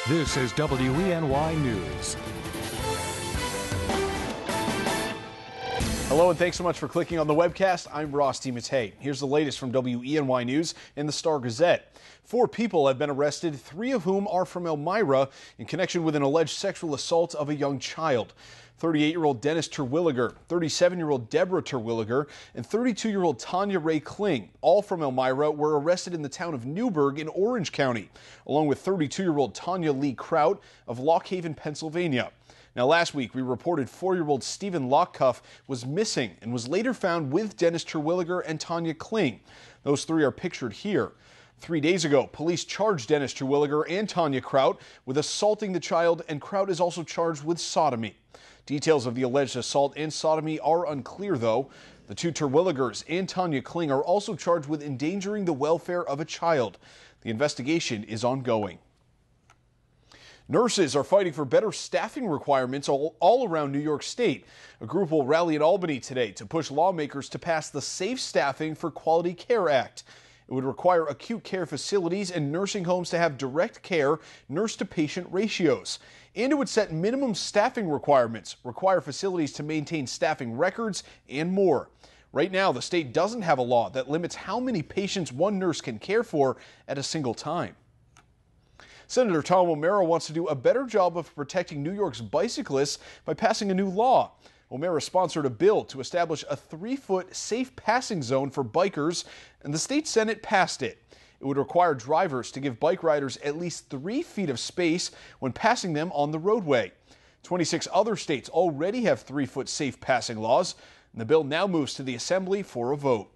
This is WENY News. Hello and thanks so much for clicking on the webcast. I'm Ross DiMattei. Here's the latest from WENY News and the Star Gazette. 4 people have been arrested, 3 of whom are from Elmira in connection with an alleged sexual assault of a young child. 38-year-old Dennis Terwilliger, 37-year-old Deborah Terwilliger, and 32-year-old Tanya Ray Kling, all from Elmira, were arrested in the town of Newburgh in Orange County, along with 32-year-old Tanya Lee Kraut of Lock Haven, Pennsylvania. Now, last week, we reported 4-year-old Stephen Lockcuff was missing and was later found with Dennis Terwilliger and Tanya Kling. Those 3 are pictured here. 3 days ago, police charged Dennis Terwilliger and Tanya Kraut with assaulting the child, and Kraut is also charged with sodomy. Details of the alleged assault and sodomy are unclear, though. The 2 Terwilligers and Tanya Kling are also charged with endangering the welfare of a child. The investigation is ongoing. Nurses are fighting for better staffing requirements all around New York State. A group will rally in Albany today to push lawmakers to pass the Safe Staffing for Quality Care Act. It would require acute care facilities and nursing homes to have direct care nurse-to-patient ratios. And it would set minimum staffing requirements, require facilities to maintain staffing records, and more. Right now, the state doesn't have a law that limits how many patients one nurse can care for at a single time. Senator Tom O'Mara wants to do a better job of protecting New York's bicyclists by passing a new law. O'Mara sponsored a bill to establish a 3-foot safe passing zone for bikers, and the state Senate passed it. It would require drivers to give bike riders at least 3 feet of space when passing them on the roadway. 26 other states already have 3-foot safe passing laws, and the bill now moves to the Assembly for a vote.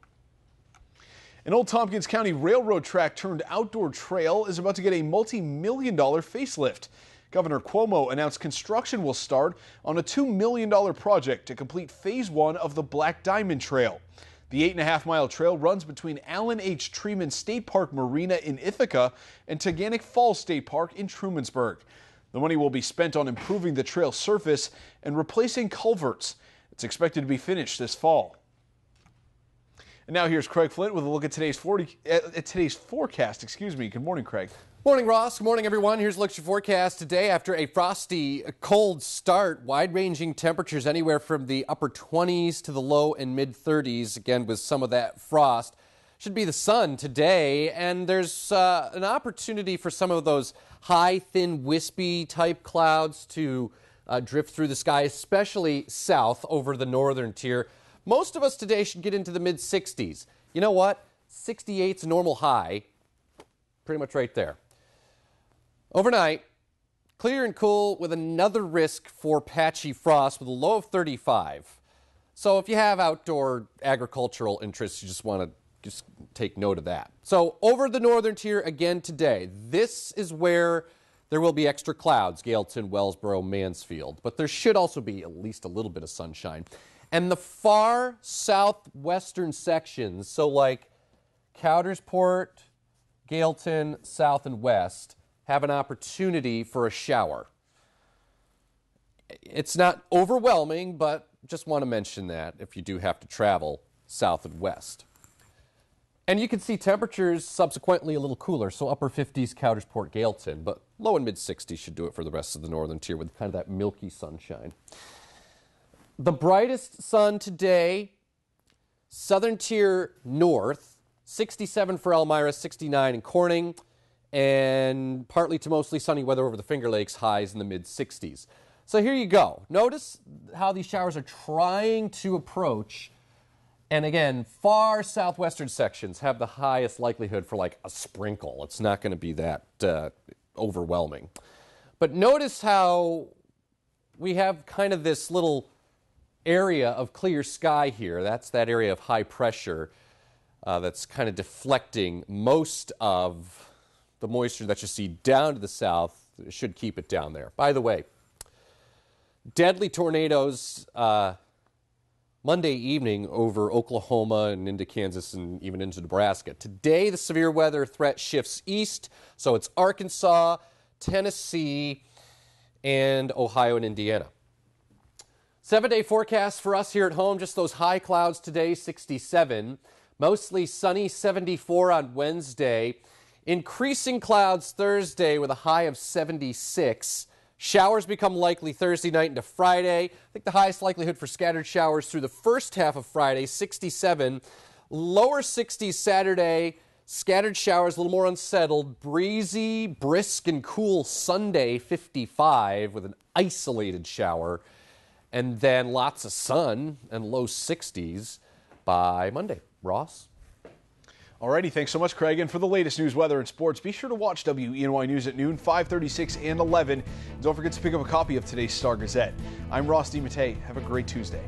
An Old Tompkins County railroad track turned outdoor trail is about to get a multi-million-dollar facelift. Governor Cuomo announced construction will start on a $2 million project to complete Phase 1 of the Black Diamond Trail. The 8.5-mile trail runs between Allen H. Treman State Park Marina in Ithaca and Taganic Falls State Park in Trumansburg. The money will be spent on improving the trail surface and replacing culverts. It's expected to be finished this fall. And now here's Craig Flint with a look at today's forecast. Good morning, Craig. Morning, Ross. Good morning, everyone. Here's a look at your forecast today. After a frosty, cold start, wide-ranging temperatures anywhere from the upper 20s to the low and mid-30s, again with some of that frost. Should be the sun today, and there's an opportunity for some of those high, thin, wispy type clouds to drift through the sky, especially south over the northern tier. Most of us today should get into the mid-60s. You know what? 68's normal high, pretty much right there. Overnight, clear and cool with another risk for patchy frost with a low of 35. So if you have outdoor agricultural interests, you just want to take note of that. So over the northern tier again today, this is where there will be extra clouds, Gailton, Wellsboro, Mansfield. But there should also be at least a little bit of sunshine. And the far southwestern sections, so like Coudersport, Gailton, south and west, have an opportunity for a shower. It's not overwhelming, but just want to mention that if you do have to travel south and west. And you can see temperatures subsequently a little cooler, so upper 50s, Coudersport, Gailton, but low and mid 60s should do it for the rest of the northern tier with kind of that milky sunshine. The brightest sun today, southern tier north, 67 for Elmira, 69 in Corning, and partly to mostly sunny weather over the Finger Lakes, highs in the mid-60s. So here you go. Notice how these showers are trying to approach, and again, far southwestern sections have the highest likelihood for like a sprinkle. It's not going to be that overwhelming. But notice how we have kind of this little area of clear sky here. That's that area of high pressure that's kind of deflecting most of the moisture that you see down to the south. It should keep it down there. By the way, deadly tornadoes Monday evening over Oklahoma and into Kansas and even into Nebraska. Today, the severe weather threat shifts east, so it's Arkansas, Tennessee, and Ohio and Indiana. 7-day forecast for us here at home, just those high clouds today, 67. Mostly sunny, 74 on Wednesday. Increasing clouds Thursday with a high of 76. Showers become likely Thursday night into Friday. I think the highest likelihood for scattered showers through the first half of Friday, 67. Lower 60s Saturday. Scattered showers, a little more unsettled. Breezy, brisk, and cool Sunday, 55, with an isolated shower. And then lots of sun and low 60s by Monday. Ross? Alrighty, thanks so much, Craig. And for the latest news, weather, and sports, be sure to watch WENY News at noon, 5:36, and 11. Don't forget to pick up a copy of today's Star Gazette. I'm Ross DiMattei. Have a great Tuesday.